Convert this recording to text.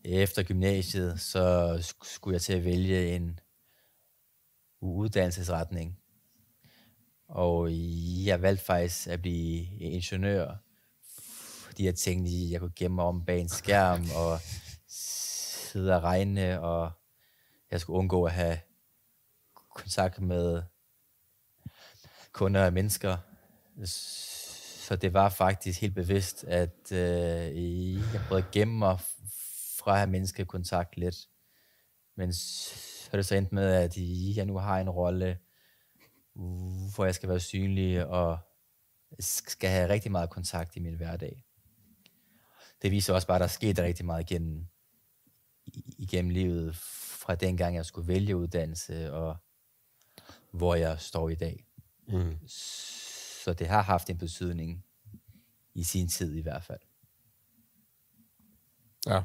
efter gymnasiet, så skulle jeg til at vælge en uddannelsesretning. Og jeg valgte faktisk at blive ingeniør, fordi jeg tænkte, at jeg kunne gemme mig om bag en skærm og sidde og regne, og jeg skulle undgå at have kontakt med kunder og mennesker. Så det var faktisk helt bevidst, at jeg prøvede at gemme mig fra at have menneskekontakt lidt. Men så er det så endt med, at jeg nu har en rolle, hvor jeg skal være synlig og skal have rigtig meget kontakt i min hverdag. Det viser også bare, at der skete rigtig meget igennem livet, fra dengang jeg skulle vælge uddannelse, og hvor jeg står i dag. Så det har haft en betydning i sin tid i hvert fald. Ja,